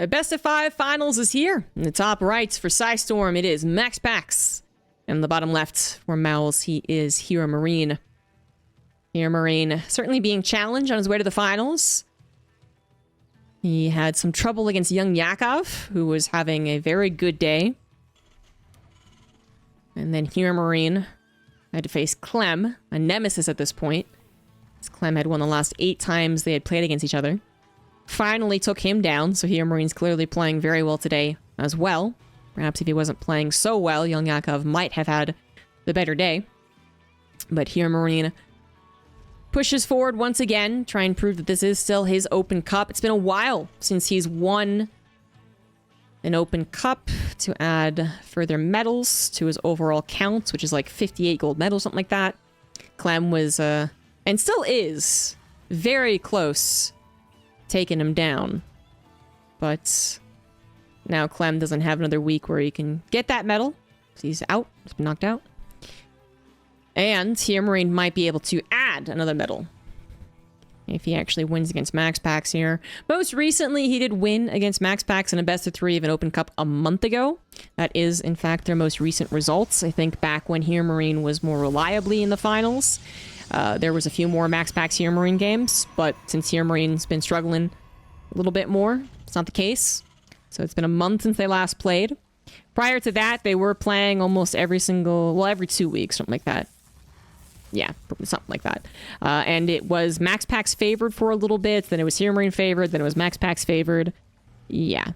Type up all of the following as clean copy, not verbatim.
The best of 5 finals is here. In the top right for Psystorm, it is MaxPax. And the bottom left for Mouse, he is HeRoMaRinE. HeRoMaRinE certainly being challenged on his way to the finals. He had some trouble against young Yakov, who was having a very good day. And then HeRoMaRinE had to face Clem, a nemesis at this point. As Clem had won the last 8 times they had played against each other. Finally took him down, so HeRoMaRinE's clearly playing very well today as well. Perhaps if he wasn't playing so well, young Yakov might have had the better day. But HeRoMaRinE pushes forward once again, trying to prove that this is still his Open Cup. It's been a while since he's won an Open Cup to add further medals to his overall count, which is like 58 gold medals, something like that. Clem was, and still is, very close taking him down. But now Clem doesn't have another week where he can get that medal. He's out. He's been knocked out. And HeRoMaRinE might be able to add another medal if he actually wins against MaxPax here. Most recently, he did win against MaxPax in a best of 3 of an Open Cup a month ago. That is, in fact, their most recent results. I think back when HeRoMaRinE was more reliably in the finals, there was a few more MaxPax HeRoMaRinE games, but since HeRoMaRinE's been struggling a little bit more, it's not the case. So it's been a month since they last played. Prior to that, they were playing almost every 2 weeks, something like that. Yeah, something like that. And it was MaxPax favored for a little bit, then it was HeRoMaRinE favored, then it was MaxPax favored. Yeah.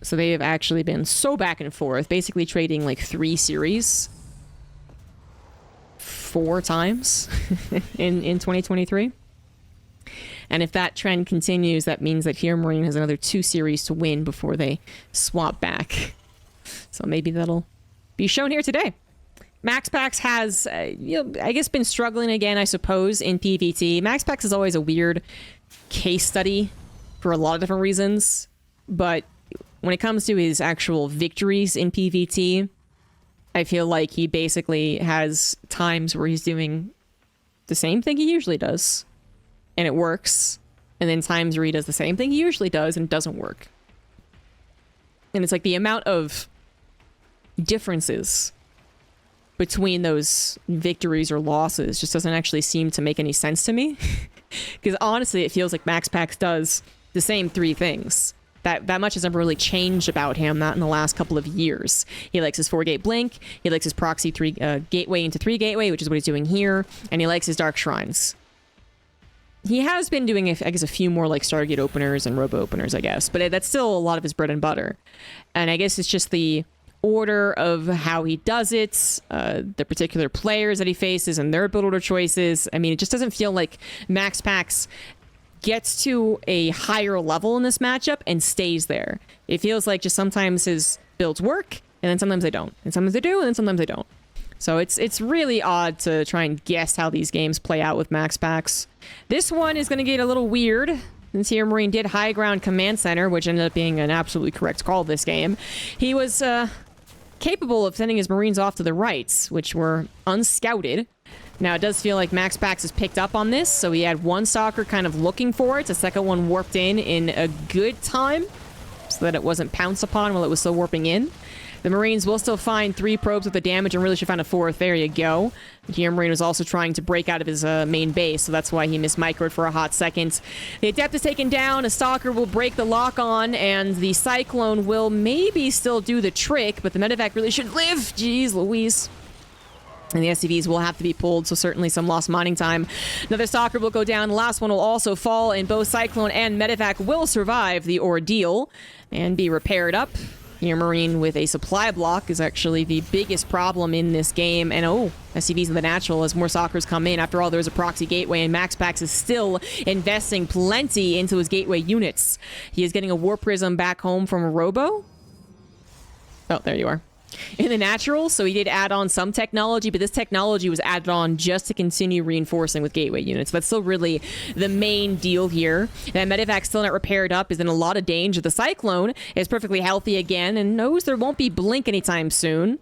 So they have actually been so back and forth, basically trading like 3 series 4 times in 2023. And if that trend continues, that means that HeRoMaRinE has another 2 series to win before they swap back. So maybe that'll be shown here today. MaxPax has, I guess, been struggling again, I suppose, in PvT. MaxPax is always a weird case study for a lot of different reasons. But when it comes to his actual victories in PvT, I feel like he basically has times where he's doing the same thing he usually does, and it works. And then times where he does the same thing he usually does, and it doesn't work. And it's like the amount of differences between those victories or losses just doesn't actually seem to make any sense to me. Because honestly, it feels like MaxPax does the same 3 things. That much hasn't really changed about him, not in the last couple of years. He likes his 4-gate blink, he likes his proxy 3 gateway into 3 gateway, which is what he's doing here, and he likes his dark shrines. He has been doing, I guess, a few more like Stargate openers and Robo openers, I guess, but that's still a lot of his bread and butter. And I guess it's just the order of how he does it, the particular players that he faces and their build order choices. I mean, it just doesn't feel like MaxPax gets to a higher level in this matchup and stays there. It feels like just sometimes his builds work, and then sometimes they don't. And sometimes they do, and then sometimes they don't. So it's really odd to try and guess how these games play out with MaxPax. This one is going to get a little weird, since HeRoMaRinE did high ground command center, which ended up being an absolutely correct call this game. He was capable of sending his Marines off to the right, which were unscouted. Now, it does feel like MaxPax has picked up on this, so he had one stalker kind of looking for it. The second one warped in a good time, so that it wasn't pounced upon while it was still warping in. The Marines will still find 3 probes with the damage and really should find a 4th. There you go. HeRoMaRinE was also trying to break out of his main base, so that's why he mismicroed for a hot second. The Adept is taken down, a Stalker will break the lock on, and the Cyclone will maybe still do the trick, but the Medevac really should live. Jeez Louise. And the SCVs will have to be pulled, so certainly some lost mining time. Another Stalker will go down. The last one will also fall, and both Cyclone and Medevac will survive the ordeal and be repaired up. HeRoMaRinE with a supply block is actually the biggest problem in this game. And SCVs in the natural as more Stalkers come in. After all, there's a proxy gateway, and MaxPax is still investing plenty into his gateway units. He is getting a War Prism back home from a Robo. Oh, there you are. In the natural, so he did add on some technology, but this technology was added on just to continue reinforcing with gateway units. That's still really the main deal here. That Medevac still not repaired up is in a lot of danger. The Cyclone is perfectly healthy again and knows there won't be blink anytime soon.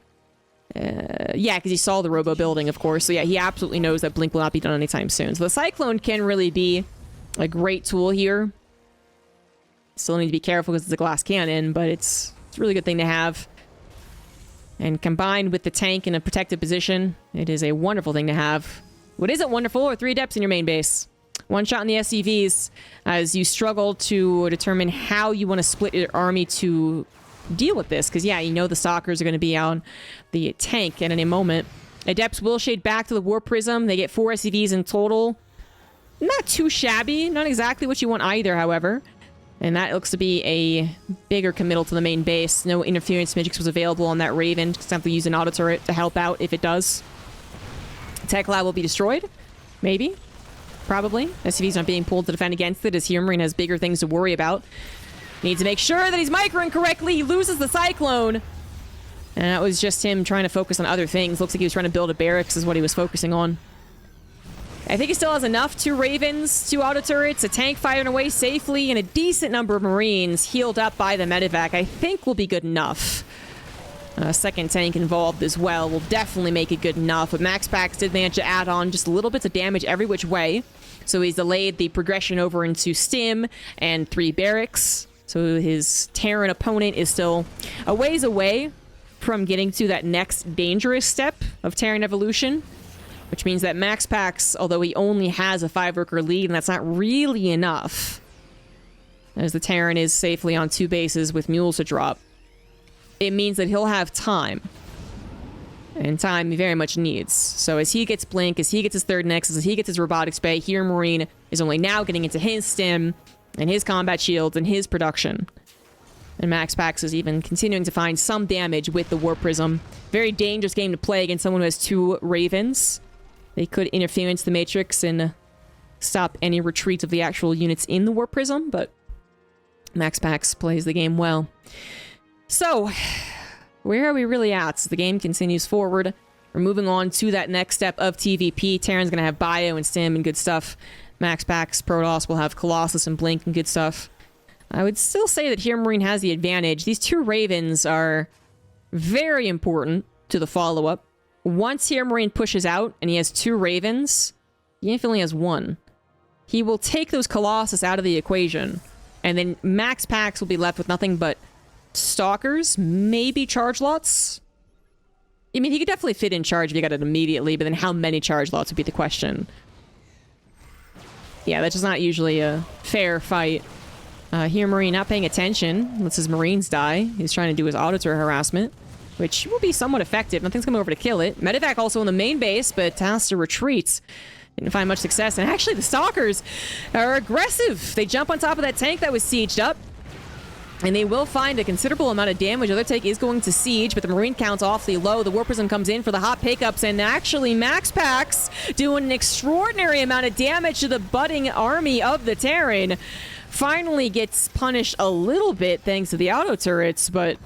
Yeah, because he saw the Robo building, of course. So yeah, he absolutely knows that blink will not be done anytime soon. So the Cyclone can really be a great tool here. Still need to be careful because it's a glass cannon, but it's a really good thing to have. And combined with the tank in a protected position, it is a wonderful thing to have. What isn't wonderful are 3 adepts in your main base. One shot in the SCVs as you struggle to determine how you want to split your army to deal with this. Because, yeah, you know the stalkers are going to be on the tank at any moment. Adepts will shade back to the War Prism. They get 4 SCVs in total. Not too shabby. Not exactly what you want either, however. And that looks to be a bigger committal to the main base. No interference magics was available on that Raven. Just have to use an auto turret to help out if it does. Tech Lab will be destroyed. Maybe. Probably. SCVs aren't being pulled to defend against it, as HeRoMaRinE has bigger things to worry about. Needs to make sure that he's microing correctly. He loses the Cyclone. And that was just him trying to focus on other things. Looks like he was trying to build a barracks is what he was focusing on. I think he still has enough. 2 Ravens, 2 auto turrets, a tank firing away safely, and a decent number of Marines healed up by the medevac. I think will be good enough. A second tank involved as well will definitely make it good enough. But MaxPax did manage to add on just a little bits of damage every which way. So he's delayed the progression over into Stim and 3 barracks. So his Terran opponent is still a ways away from getting to that next dangerous step of Terran evolution. Which means that MaxPax, although he only has a 5-worker lead, and that's not really enough, as the Terran is safely on 2 bases with mules to drop, it means that he'll have time. And time he very much needs. So as he gets Blink, as he gets his 3rd Nexus, as he gets his Robotics Bay, HeRoMaRinE is only now getting into his Stim, and his combat shields, and his production. And MaxPax is even continuing to find some damage with the War Prism. Very dangerous game to play against someone who has 2 Ravens. They could interference the Matrix and stop any retreats of the actual units in the War Prism, but MaxPax plays the game well. So, where are we really at? As the game continues forward, we're moving on to that next step of TvP. Terran's going to have Bio and Stim and good stuff. MaxPax, Protoss will have Colossus and Blink and good stuff. I would still say that HeRoMaRinE has the advantage. These 2 Ravens are very important to the follow-up. Once HeRoMaRinE pushes out and he has 2 Ravens, he only has 1. He will take those Colossus out of the equation, and then MaxPax will be left with nothing but Stalkers, maybe Charge Lots. I mean, he could definitely fit in charge if you got it immediately, but then how many Charge Lots would be the question. Yeah, that's just not usually a fair fight. HeRoMaRinE not paying attention. Lets his Marines die. He's trying to do his auditor harassment, which will be somewhat effective. Nothing's coming over to kill it. Medevac also in the main base, but has to retreat. Didn't find much success. And actually, the Stalkers are aggressive. They jump on top of that tank that was sieged up. And they will find a considerable amount of damage. The other tank is going to siege, but the Marine count's awfully low. The War Prism comes in for the hot pickups, and actually MaxPax doing an extraordinary amount of damage to the budding army of the Terran. Finally gets punished a little bit thanks to the auto turrets, but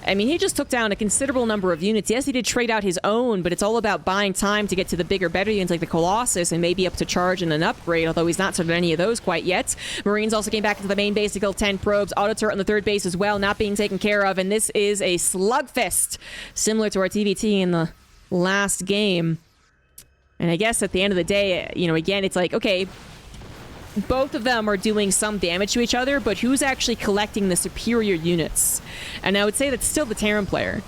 I mean, he just took down a considerable number of units. Yes, he did trade out his own, but it's all about buying time to get to the bigger, better units like the Colossus and maybe up to charge and an upgrade, although he's not started any of those quite yet. Marines also came back into the main base to kill 10 probes. Auto turret on the 3rd base as well, not being taken care of, and this is a slugfest, similar to our TvT in the last game. And I guess at the end of the day, you know, again, it's like, okay, both of them are doing some damage to each other, but who's actually collecting the superior units? And I would say that's still the Terran player.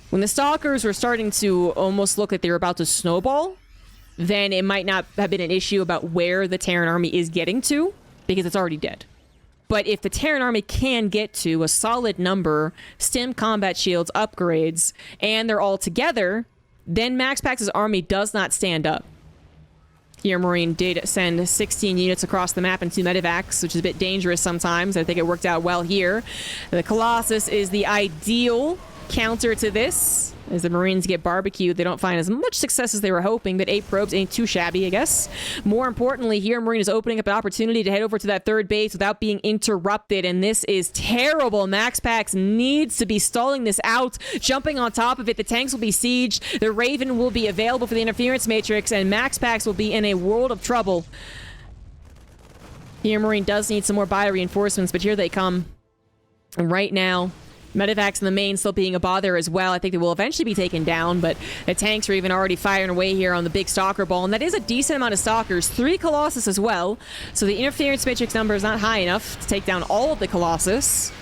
When the Stalkers were starting to almost look like they were about to snowball, then it might not have been an issue about where the Terran army is getting to, because it's already dead. But if the Terran army can get to a solid number, Stim combat shields, upgrades, and they're all together, then MaxPax's army does not stand up. HeRoMaRinE did send 16 units across the map and 2 medevacs, which is a bit dangerous sometimes. I think it worked out well here. The Colossus is the ideal counter to this. As the Marines get barbecued, they don't find as much success as they were hoping, but 8 probes ain't too shabby, I guess. More importantly, HeRoMaRinE is opening up an opportunity to head over to that 3rd base without being interrupted, and this is terrible. MaxPax needs to be stalling this out, jumping on top of it. The tanks will be sieged, the Raven will be available for the interference matrix, and MaxPax will be in a world of trouble. HeRoMaRinE does need some more bio reinforcements, but here they come. And right now, Medivacs in the main still being a bother as well. I think they will eventually be taken down, but the tanks are even already firing away here on the big Stalker ball, and that is a decent amount of Stalkers. 3 Colossus as well, so the interference matrix number is not high enough to take down all of the Colossus.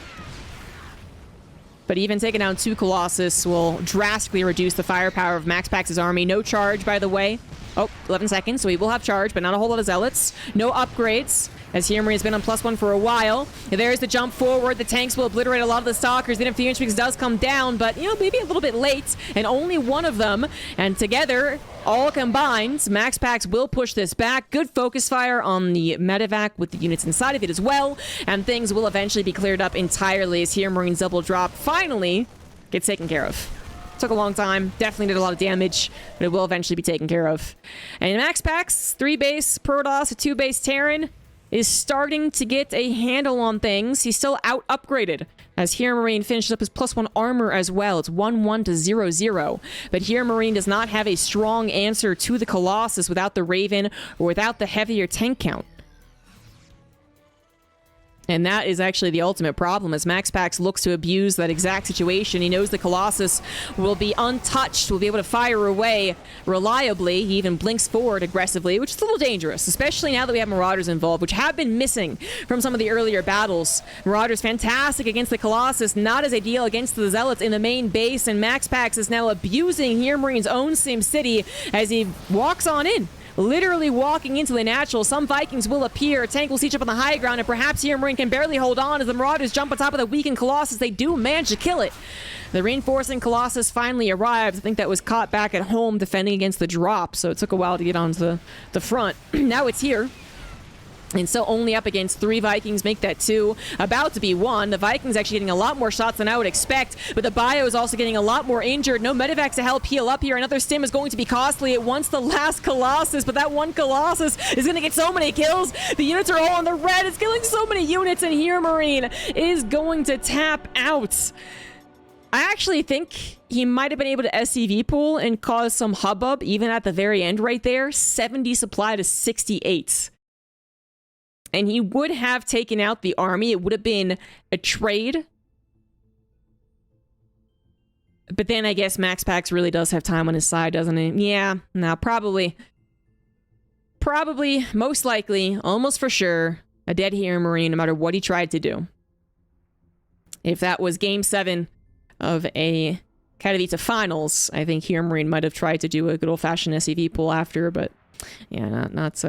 But even taking down 2 Colossus will drastically reduce the firepower of MaxPax's army. No charge, by the way. Oh, 11 seconds, so he will have charge, but not a whole lot of Zealots. No upgrades, as HeRoMaRinE has been on +1 for a while. There's the jump forward. The tanks will obliterate a lot of the Stalkers. The interference matrix does come down, but, you know, maybe a little bit late, and only one of them. And together, all combined, MaxPax will push this back. Good focus fire on the Medivac with the units inside of it as well, and things will eventually be cleared up entirely as HeRoMaRiNE's double drop finally gets taken care of. Took a long time, definitely did a lot of damage, but it will eventually be taken care of. And MaxPax, 3 base Protoss, a 2 base Terran, is starting to get a handle on things. He's still out upgraded as HeRoMaRinE finishes up his +1 armor as well. It's 1-1 to 0-0. But HeRoMaRinE does not have a strong answer to the Colossus without the Raven or without the heavier tank count. And that is actually the ultimate problem as MaxPax looks to abuse that exact situation. He knows the Colossus will be untouched, will be able to fire away reliably. He even blinks forward aggressively, which is a little dangerous, especially now that we have Marauders involved, which have been missing from some of the earlier battles. Marauders fantastic against the Colossus, not as ideal against the Zealots in the main base, and MaxPax is now abusing HeRoMaRiNE's own SimCity as he walks on in. Literally walking into the natural. Some Vikings will appear. A tank will siege up on the high ground, and perhaps HeRoMaRinE can barely hold on as the Marauders jump on top of the weakened Colossus. They do manage to kill it. The reinforcing Colossus finally arrived. I think that was caught back at home defending against the drop, so it took a while to get onto the front. Now it's here. And so only up against 3 Vikings, make that 2. About to be 1. The Vikings actually getting a lot more shots than I would expect, but the Bio is also getting a lot more injured. No Medivacs to help heal up here. Another stim is going to be costly. It wants the last Colossus, but that one Colossus is going to get so many kills. The units are all on the red. It's killing so many units, and HeRoMaRinE is going to tap out. I actually think he might have been able to SCV pull and cause some hubbub even at the very end right there. 70 supply to 68. And he would have taken out the army. It would have been a trade. But then I guess MaxPax really does have time on his side, doesn't he? Yeah, no, probably, most likely, almost for sure, a dead HeRoMaRinE no matter what he tried to do. If that was Game 7 of a Katowice Finals, I think HeRoMaRinE might have tried to do a good old-fashioned SCV pull after, but yeah, not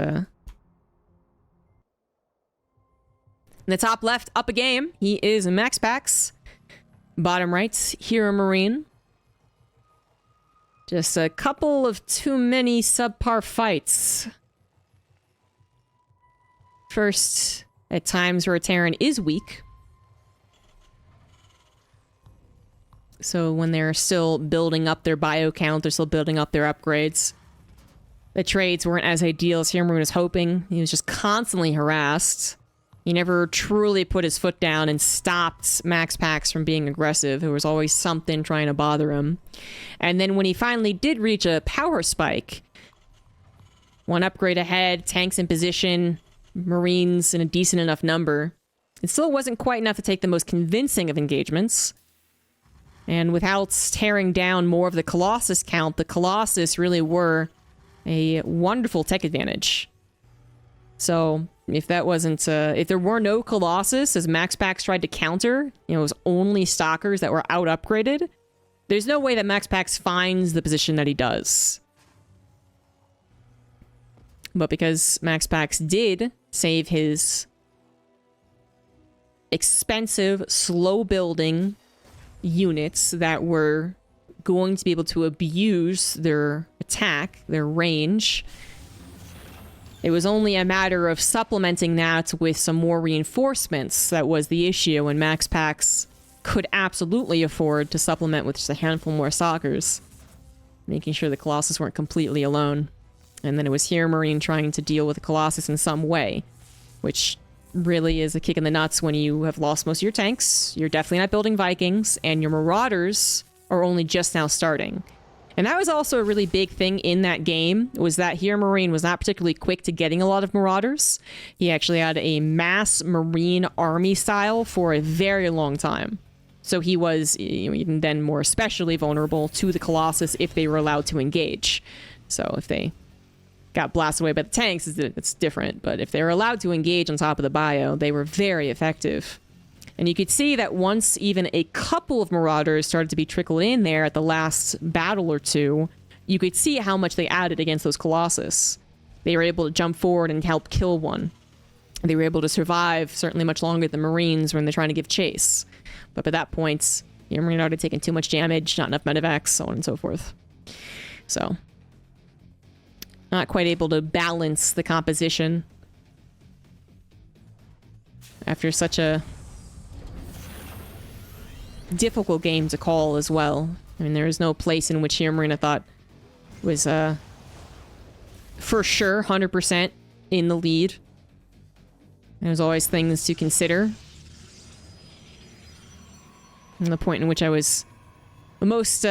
in the top left, up a game, he is MaxPax. Bottom right, HeRoMaRinE. Just a couple of too many subpar fights. First, at times where a Terran is weak. So when they're still building up their bio count, they're still building up their upgrades. The trades weren't as ideal as HeRoMaRinE was hoping. He was just constantly harassed. He never truly put his foot down and stopped MaxPax from being aggressive. There was always something trying to bother him. And then when he finally did reach a power spike, 1 upgrade ahead, tanks in position, Marines in a decent enough number, it still wasn't quite enough to take the most convincing of engagements. And without tearing down more of the Colossus count, the Colossus really were a wonderful tech advantage. So if that wasn't, if there were no Colossus as MaxPax tried to counter, you know, it was only Stalkers that were out upgraded, there's no way that MaxPax finds the position that he does. But because MaxPax did save his expensive, slow-building units that were going to be able to abuse their attack, their range, it was only a matter of supplementing that with some more reinforcements that was the issue, and MaxPax could absolutely afford to supplement with just a handful more Stalkers, making sure the Colossus weren't completely alone. And then it was HeRoMaRinE trying to deal with the Colossus in some way, which really is a kick in the nuts when you have lost most of your tanks, you're definitely not building Vikings, and your Marauders are only just now starting. And that was also a really big thing in that game, was that HeRoMaRinE was not particularly quick to getting a lot of Marauders. He actually had a mass Marine army style for a very long time. So he was, you know, even then more especially vulnerable to the Colossus if they were allowed to engage. So if they got blasted away by the tanks, it's different. But if they were allowed to engage on top of the bio, they were very effective. And you could see that once even a couple of Marauders started to be trickled in there at the last battle or two, you could see how much they added against those Colossus. They were able to jump forward and help kill one. They were able to survive certainly much longer than Marines when they're trying to give chase. But by that point, your Marine had taken too much damage, not enough medevacs, so on and so forth. So, not quite able to balance the composition after such a difficult game to call as well. I mean, there is no place in which HeRoMaRinE I thought was for sure 100% in the lead. There's always things to consider. And the point in which I was the most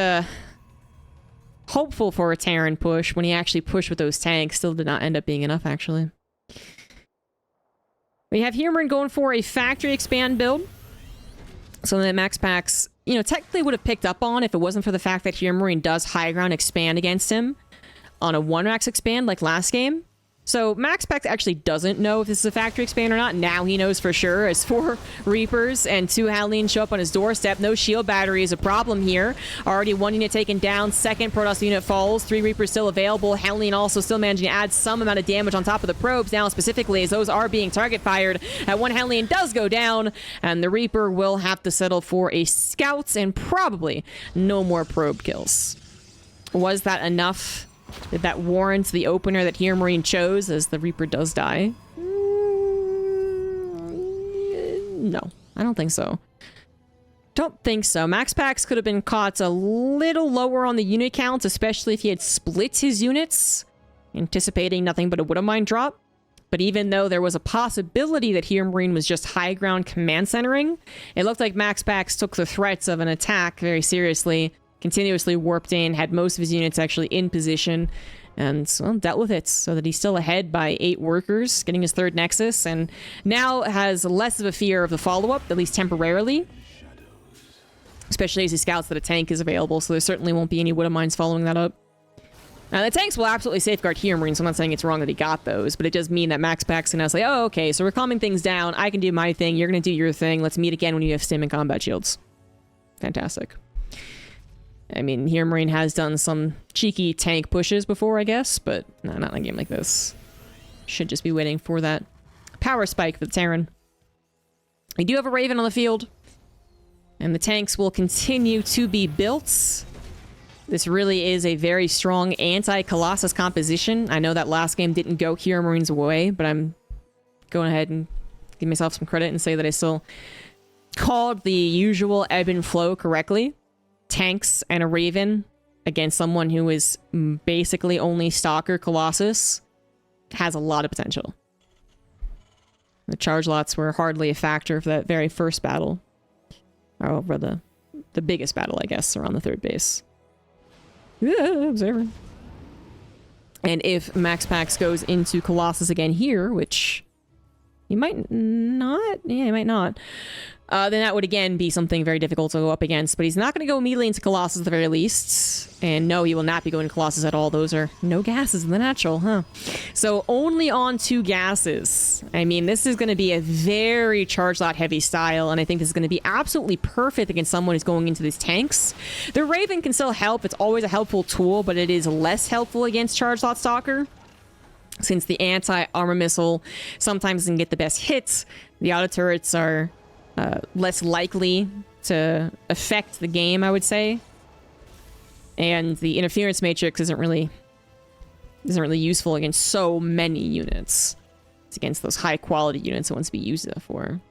hopeful for a Terran push, when he actually pushed with those tanks, still did not end up being enough, actually. We have HeRoMaRinE going for a factory expand build. Something that MaxPax, you know, technically would have picked up on if it wasn't for the fact that HeRoMaRinE does high ground expand against him on a 1-rax expand like last game. So MaxPax actually doesn't know if this is a factory expand or not. Now he knows for sure, as 4 Reapers and 2 Howlings show up on his doorstep. No shield battery is a problem here. Already 1 unit taken down. 2nd Protoss unit falls. 3 Reapers still available. Howling also still managing to add some amount of damage on top of the probes now, specifically as those are being target fired. That 1 Howling does go down, and the Reaper will have to settle for a Scouts and probably no more probe kills. Was that enough? Did that warrant the opener that HeRoMaRinE chose, as the Reaper does die? No, I don't think so. Don't think so. MaxPax could have been caught a little lower on the unit counts, especially if he had split his units, anticipating nothing but a Widowmine drop. But even though there was a possibility that HeRoMaRinE was just high ground command centering, it looked like MaxPax took the threats of an attack very seriously, continuously warped in, had most of his units actually in position, and, well, dealt with it so that he's still ahead by 8 workers, getting his 3rd Nexus, and now has less of a fear of the follow-up, at least temporarily. Especially as he scouts that a tank is available, so there certainly won't be any Widowmines following that up. Now, the tanks will absolutely safeguard HeRoMaRinE, so I'm not saying it's wrong that he got those, but it does mean that MaxPax can now say, oh, okay, so we're calming things down, I can do my thing, you're going to do your thing, let's meet again when you have stim and combat shields. Fantastic. I mean, HeRoMaRinE has done some cheeky tank pushes before, I guess, but no, not in a game like this. Should just be waiting for that power spike for the Terran. We do have a Raven on the field, and the tanks will continue to be built. This really is a very strong anti-Colossus composition. I know that last game didn't go HeRoMaRiNE's way, but I'm going ahead and give myself some credit and say that I still called the usual ebb and flow correctly. Tanks and a Raven against someone who is basically only Stalker Colossus has a lot of potential. The charge lots were hardly a factor for that very first battle. Or the biggest battle, I guess, around the 3rd base. Yeah, observer. And if MaxPax goes into Colossus again here, which he might not. Yeah, he might not. Then that would again be something very difficult to go up against. But he's not going to go immediately into Colossus at the very least. And no, he will not be going to Colossus at all. Those are no gases in the natural, huh? So only on 2 gases. I mean, this is going to be a very charge lot heavy style. And I think this is going to be absolutely perfect against someone who's going into these tanks. The Raven can still help. It's always a helpful tool, but it is less helpful against charge lot Stalker. Since the anti-armor missile sometimes can get the best hits, the auto turrets are less likely to affect the game, I would say. And the interference matrix isn't really useful against so many units. It's against those high quality units it wants to be used for.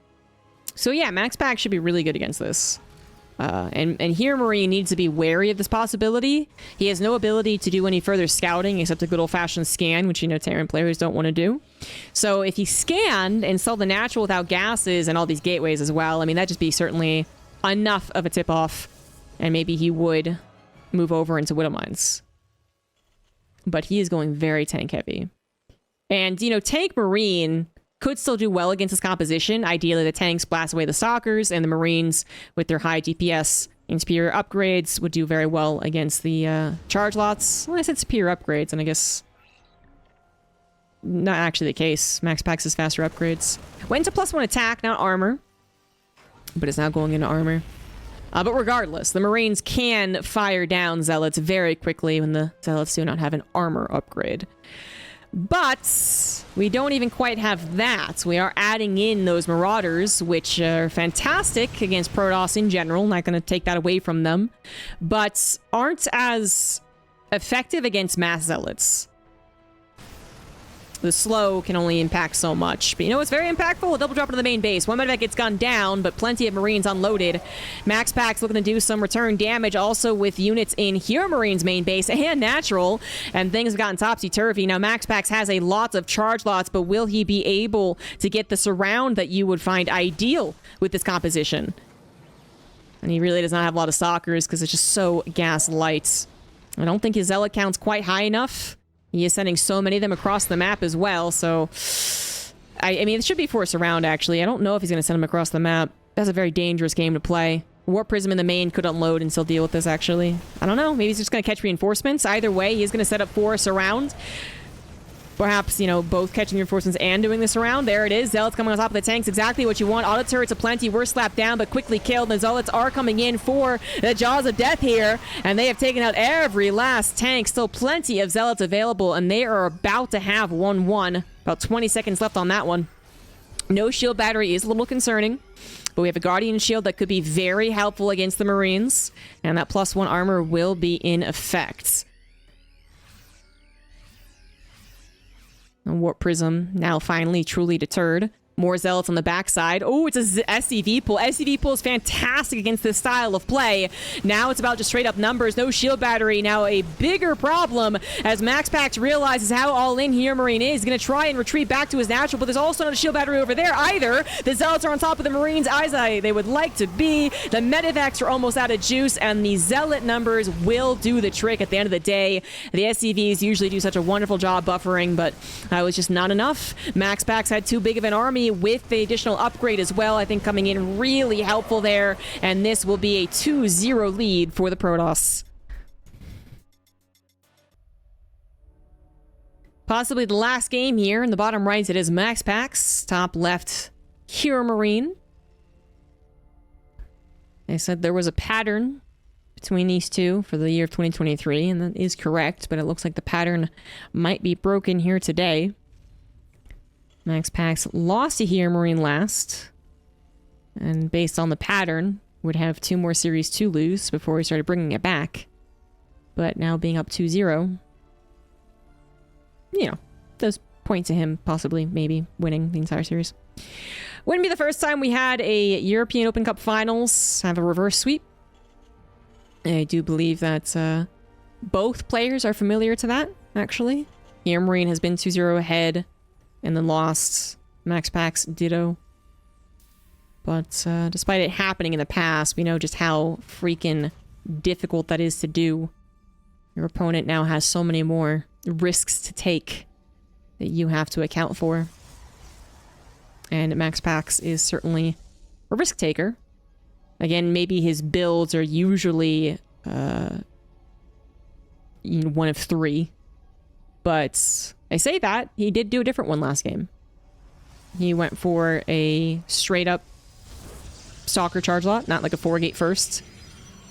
So yeah, MaxPax should be really good against this. And HeRoMaRinE needs to be wary of this possibility. He has no ability to do any further scouting except a good old-fashioned scan, which, you know, Terran players don't want to do. So if he scanned and saw the natural without gases and all these gateways as well, I mean, that'd just be certainly enough of a tip-off, and maybe he would move over into Widowmines. But he is going very tank-heavy. And, you know, tank Marine could still do well against this composition. Ideally, the tanks blast away the stalkers, and the Marines, with their high DPS and superior upgrades, would do very well against the charge lots. Well, I said superior upgrades, and I guess not actually the case. MaxPax is faster upgrades. Went to +1 attack, not armor, but it's now going into armor. But regardless, the Marines can fire down Zealots very quickly when the Zealots do not have an armor upgrade. But we don't even quite have that. We are adding in those Marauders, which are fantastic against Protoss in general. Not going to take that away from them, but aren't as effective against mass Zealots. The slow can only impact so much. But you know what's very impactful? A double drop into the main base. One medevac gets gone down, but plenty of Marines unloaded. MaxPax looking to do some return damage, also with units in HeRoMaRiNE's main base and natural. And things have gotten topsy-turvy. Now, MaxPax has a lot of charge lots, but will he be able to get the surround that you would find ideal with this composition? And he really does not have a lot of stalkers because it's just so gas light. I don't think his zealot count's quite high enough. He is sending so many of them across the map as well, so... I mean, it should be for a surround, actually. I don't know if he's going to send them across the map. That's a very dangerous game to play. Warp Prism in the main could unload and still deal with this, actually. I don't know. Maybe he's just going to catch reinforcements. Either way, he's going to set up for a surround. Perhaps, you know, both catching reinforcements and doing this around. There it is. Zealots coming on top of the tanks. Exactly what you want. Auto turrets aplenty. Were slapped down, but quickly killed. The Zealots are coming in for the jaws of death here. And they have taken out every last tank. Still plenty of Zealots available. And they are about to have 1-1. About 20 seconds left on that one. No shield battery is a little concerning. But we have a Guardian shield that could be very helpful against the Marines. And that +1 armor will be in effect. Warp Prism now finally truly deterred. More Zealots on the backside. Oh, it's a SCV pull. SCV pull is fantastic against this style of play. Now it's about just straight up numbers. No shield battery. Now a bigger problem as MaxPax realizes how all in HeRoMaRiNE is. He's going to try and retreat back to his natural, but there's also not a shield battery over there either. The Zealots are on top of the Marines as they would like to be. The medevacs are almost out of juice, and the Zealot numbers will do the trick at the end of the day. The SCVs usually do such a wonderful job buffering, but it was just not enough. MaxPax had too big of an army with the additional upgrade as well. I think coming in really helpful there, and this will be a 2-0 lead for the Protoss. Possibly the last game here. In the bottom right, it is MaxPax. Top left, HeRoMaRiNE. They said there was a pattern between these two for the year of 2023, and that is correct, but it looks like the pattern might be broken here today. MaxPax lost to HeRoMaRiNE last, and based on the pattern, would have 2 more Series 2 lose before he started bringing it back. But now being up 2-0, you know, does point to him possibly, maybe, winning the entire series. Wouldn't be the first time we had a European Open Cup Finals have a reverse sweep. I do believe that both players are familiar to that, actually. HeRoMaRiNE has been 2-0 ahead and then lost. MaxPax ditto. But despite it happening in the past, we know just how freaking difficult that is to do. Your opponent now has so many more risks to take that you have to account for. And MaxPax is certainly a risk taker. Again, maybe his builds are usually one of 3. But I say that, he did do a different one last game. He went for a straight-up Stalker charge lot, not like a 4-gate first.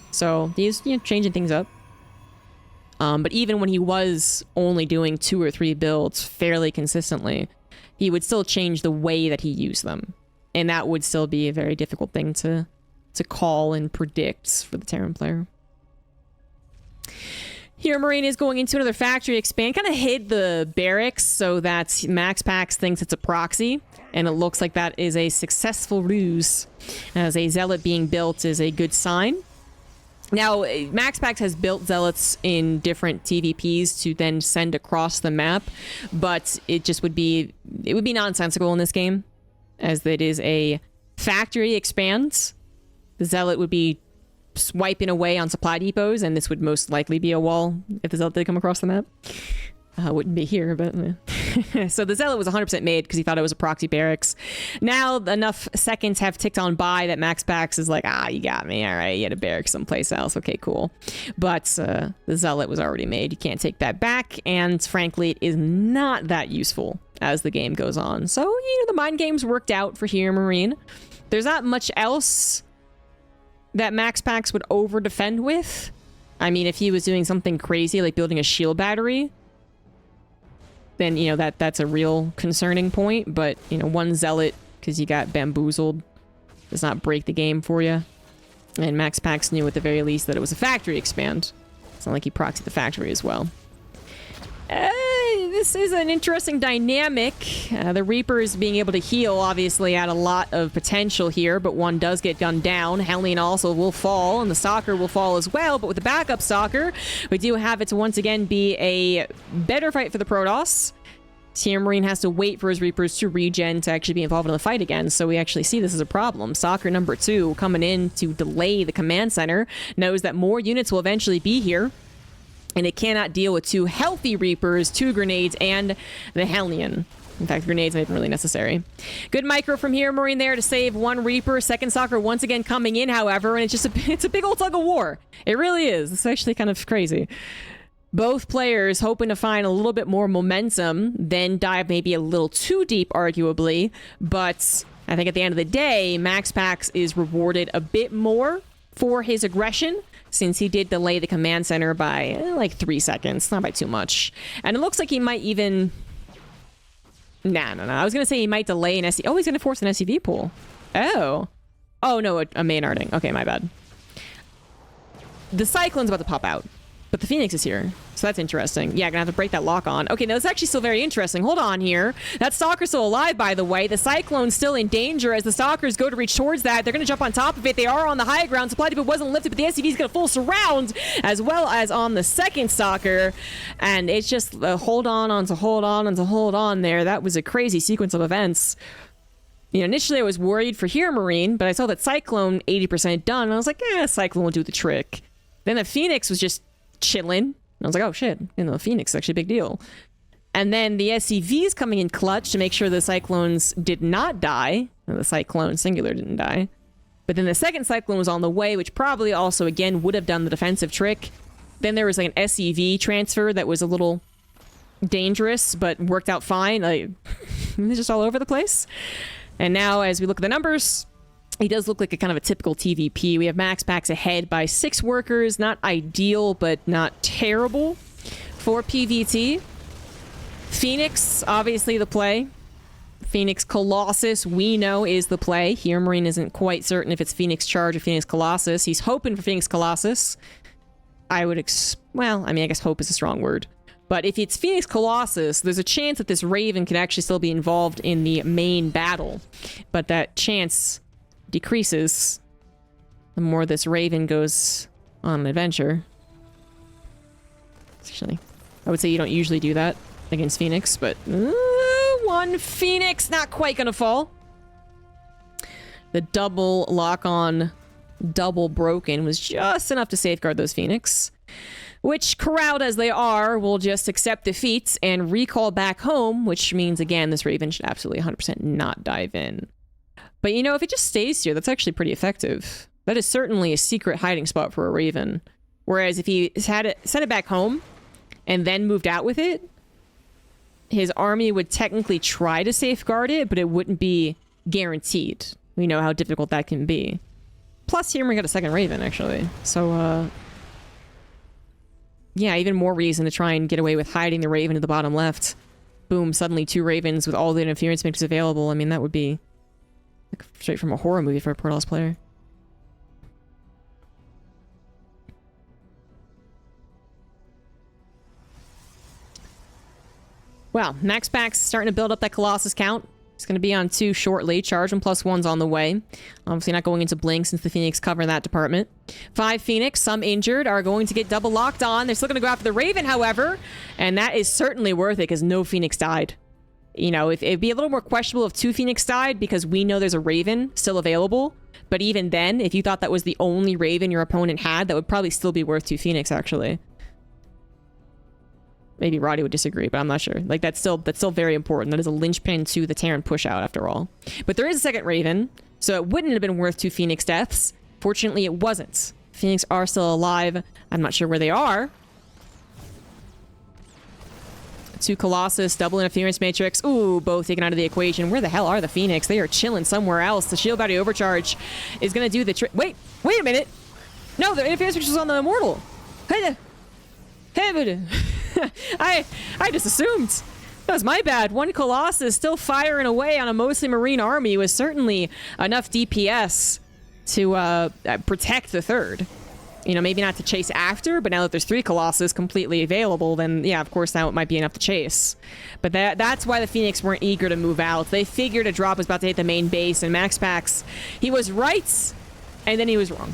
So he's changing things up. But even when he was only doing 2 or 3 builds fairly consistently, he would still change the way that he used them. And that would still be a very difficult thing to call and predict for the Terran player. HeRoMaRiNE is going into another factory expand. Kind of hid the barracks so that MaxPax thinks it's a proxy. And it looks like that is a successful ruse. As a Zealot being built is a good sign. Now, MaxPax has built Zealots in different TvPs to then send across the map. But it just would be nonsensical in this game. As it is a factory expands. The Zealot would be swiping away on supply depots, and this would most likely be a wall if the Zealot did come across the map. Wouldn't be here, but... So the Zealot was 100% made because he thought it was a proxy barracks. Now enough seconds have ticked on by that MaxPax is like, you got me. All right, you had a barracks someplace else. Okay, cool. But the Zealot was already made. You can't take that back. And frankly, it is not that useful as the game goes on. So, the mind games worked out for HeRoMaRinE. There's not much else that MaxPax would over-defend with. I mean, if he was doing something crazy like building a shield battery, then, that's a real concerning point. But, one Zealot, because you got bamboozled, does not break the game for you. And MaxPax knew at the very least that it was a factory expand. It's not like he proxied the factory as well. This is an interesting dynamic. The Reapers being able to heal obviously add a lot of potential here, but one does get gunned down. Hellion also will fall, and the Stalker will fall as well, but with the backup Stalker, we do have it to once again be a better fight for the Protoss. HeRoMaRinE has to wait for his Reapers to regen to actually be involved in the fight again, so we actually see this as a problem. Stalker number 2 coming in to delay the command center, knows that more units will eventually be here, and it cannot deal with 2 healthy Reapers, 2 grenades, and the Hellion. In fact, grenades aren't even really necessary. Good micro from HeRoMaRinE there to save 1 Reaper. Second Stalker once again coming in, however, and it's a big old tug of war. It really is. It's actually kind of crazy. Both players hoping to find a little bit more momentum, then dive maybe a little too deep, arguably. But I think at the end of the day, MaxPax is rewarded a bit more for his aggression, since he did delay the command center by like 3 seconds, not by too much. And it looks like he might even... Nah. I was going to say he might delay an SC... Oh, he's going to force an SCV pull. Oh. Oh, no, a Maynarding. Okay, my bad. The Cyclone's about to pop out, but the Phoenix is here. So that's interesting. Yeah, gonna have to break that lock on. Okay, now that's actually still very interesting. Hold on here. That Stalker's still alive, by the way. The Cyclone's still in danger as the Stalkers go to reach towards that. They're gonna jump on top of it. They are on the high ground. Supply depot wasn't lifted, but the SCV's gonna full surround, as well as on the second Stalker. And it's just hold on there. That was a crazy sequence of events. Initially I was worried for HeRoMaRinE, but I saw that Cyclone 80% done, and I was like, Cyclone will do the trick. Then the Phoenix was just chilling. And I was like, oh shit, the Phoenix is actually a big deal. And then the SCVs coming in clutch to make sure the Cyclones did not die. The Cyclone singular didn't die. But then the second Cyclone was on the way, which probably also, again, would have done the defensive trick. Then there was like an SCV transfer that was a little dangerous, but worked out fine. Like, it's just all over the place. And now, as we look at the numbers, he does look like a kind of a typical TvP. We have MaxPax ahead by 6 workers. Not ideal, but not terrible for PvT. Phoenix, obviously the play. Phoenix Colossus, we know, is the play. HeRoMaRinE isn't quite certain if it's Phoenix Charge or Phoenix Colossus. He's hoping for Phoenix Colossus. I guess hope is a strong word. But if it's Phoenix Colossus, there's a chance that this Raven can actually still be involved in the main battle. But that chance decreases the more this Raven goes on an adventure. Actually, I would say you don't usually do that against Phoenix, but 1 Phoenix not quite gonna fall. The double lock-on, double broken was just enough to safeguard those Phoenix, which, corralled as they are, will just accept defeats and recall back home, which means, again, this Raven should absolutely 100% not dive in. But, if it just stays here, that's actually pretty effective. That is certainly a secret hiding spot for a Raven. Whereas if he sent it back home and then moved out with it, his army would technically try to safeguard it, but it wouldn't be guaranteed. We know how difficult that can be. Plus, here we got a second Raven, actually. So, yeah, even more reason to try and get away with hiding the Raven to the bottom left. Boom, suddenly 2 Ravens with all the interference mix available. I mean, that would be like straight from a horror movie for a Protoss player. Wow, MaxPax starting to build up that Colossus count. It's going to be on 2 shortly. Charge and +1's on the way. Obviously not going into Blink since the Phoenix covering that department. 5 Phoenix, some injured, are going to get double locked on. They're still going to go after the Raven, however. And that is certainly worth it because no Phoenix died. If it'd be a little more questionable if 2 Phoenix died because we know there's a Raven still available. But even then, if you thought that was the only Raven your opponent had, that would probably still be worth 2 Phoenix, actually. Maybe Roddy would disagree, but I'm not sure. Like, that's still very important. That is a linchpin to the Terran push out, after all. But there is a second Raven, so it wouldn't have been worth 2 Phoenix deaths. Fortunately, it wasn't. Phoenix are still alive. I'm not sure where they are. 2 Colossus, double interference matrix. Ooh, both taken out of the equation. Where the hell are the Phoenix? They are chilling somewhere else. The shield battery overcharge is going to do the trick. Wait a minute. No, the interference matrix was on the Immortal. Hey, I just assumed. That was my bad. 1 Colossus still firing away on a mostly Marine army was certainly enough DPS to protect the third. You know, maybe not to chase after, but now that there's 3 Colossus completely available, then yeah, of course now it might be enough to chase. But that's why the Phoenix weren't eager to move out. They figured a drop was about to hit the main base, and MaxPax, he was right, and then he was wrong.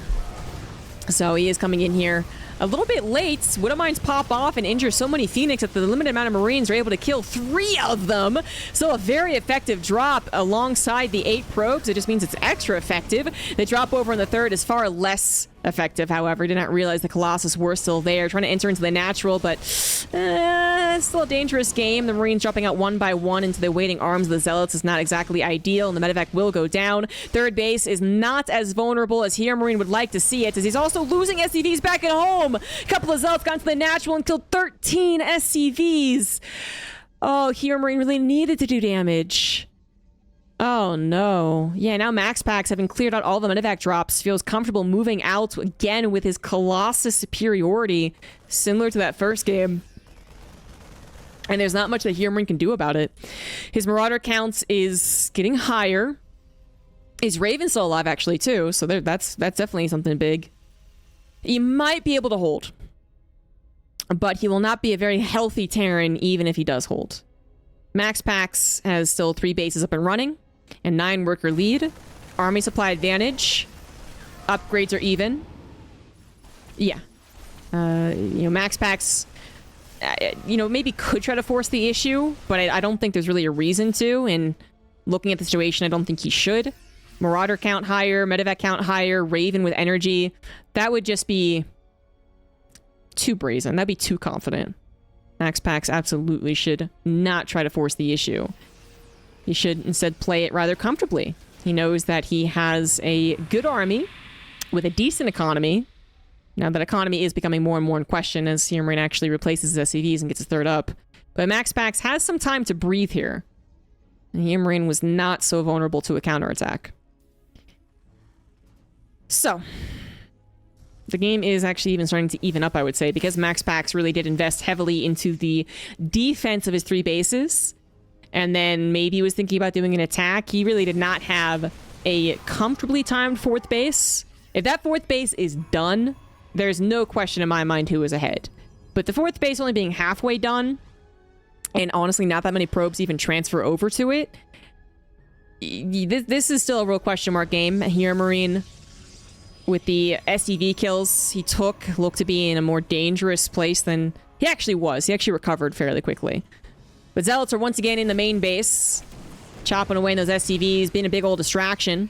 So he is coming in here a little bit late. Widowmines pop off and injure so many Phoenix that the limited amount of Marines are able to kill 3 of them. So a very effective drop alongside the 8 probes. It just means it's extra effective. The drop over in the third is far less effective, however. Did not realize the Colossus were still there, trying to enter into the natural, but it's still a dangerous game. The Marines dropping out one by one into the waiting arms of the Zealots is not exactly ideal, and the medevac will go down. Third base is not as vulnerable as HeRoMaRinE would like to see it, as he's also losing SCVs back at home. A couple of Zealots got into the natural and killed 13 SCVs. Oh, HeRoMaRinE really needed to do damage. Oh no. Yeah, now MaxPax, having cleared out all the medevac drops, feels comfortable moving out again with his Colossus superiority, similar to that first game. And there's not much that HeRoMaRinE can do about it. His Marauder count is getting higher. His Raven's still alive, actually, too, so that's definitely something big. He might be able to hold, but he will not be a very healthy Terran, even if he does hold. MaxPax has still 3 bases up and running, and 9 worker lead. Army supply advantage. Upgrades are even. Yeah. MaxPax, maybe could try to force the issue, but I don't think there's really a reason to, and looking at the situation, I don't think he should. Marauder count higher, medevac count higher, Raven with energy. That would just be too brazen. That'd be too confident. MaxPax absolutely should not try to force the issue. He should instead play it rather comfortably. He knows that he has a good army with a decent economy. Now that economy is becoming more and more in question as HeRoMaRinE actually replaces his SCVs and gets his third up. But MaxPax has some time to breathe here. And HeRoMaRinE was not so vulnerable to a counterattack. So, the game is actually even starting to even up, I would say, because MaxPax really did invest heavily into the defense of his 3 bases, and then maybe was thinking about doing an attack. He really did not have a comfortably timed 4th base. If that 4th base is done, there's no question in my mind who is ahead. But the 4th base only being halfway done, and honestly not that many probes even transfer over to it, this is still a real question mark game. HeRoMaRinE, with the SCV kills he took, looked to be in a more dangerous place than he actually was. He actually recovered fairly quickly. But Zealots are once again in the main base, chopping away those SCVs, being a big old distraction.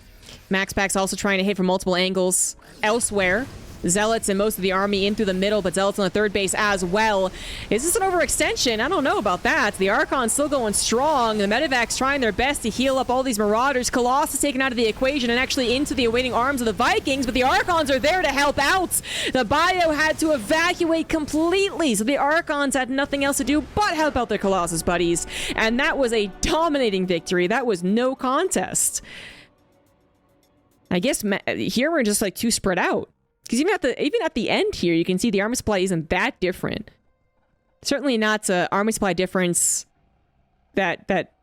MaxPax also trying to hit from multiple angles elsewhere. Zealots and most of the army in through the middle, but Zealots on the 3rd base as well. Is this an overextension? I don't know about that. The Archon's still going strong. The medevac's trying their best to heal up all these Marauders. Colossus taken out of the equation and actually into the awaiting arms of the Vikings, but the Archons are there to help out. The Bio had to evacuate completely, so the Archons had nothing else to do but help out their Colossus buddies. And that was a dominating victory. That was no contest. I guess here we're just like too spread out. Because even at the end here, you can see the army supply isn't that different. Certainly not an army supply difference that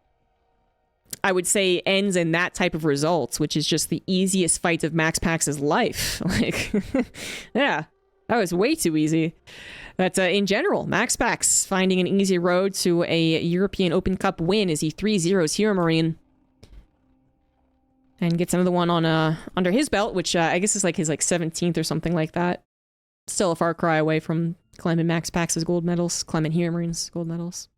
I would say ends in that type of results, which is just the easiest fight of MaxPax's life. Like, yeah, that was way too easy. But in general, MaxPax finding an easy road to a European Open Cup win as he 3-0s HeRoMaRinE. And gets another one on under his belt, which I guess is like his 17th or something like that. Still a far cry away from climbing MaxPax's gold medals, climbing HeRoMaRinE's gold medals.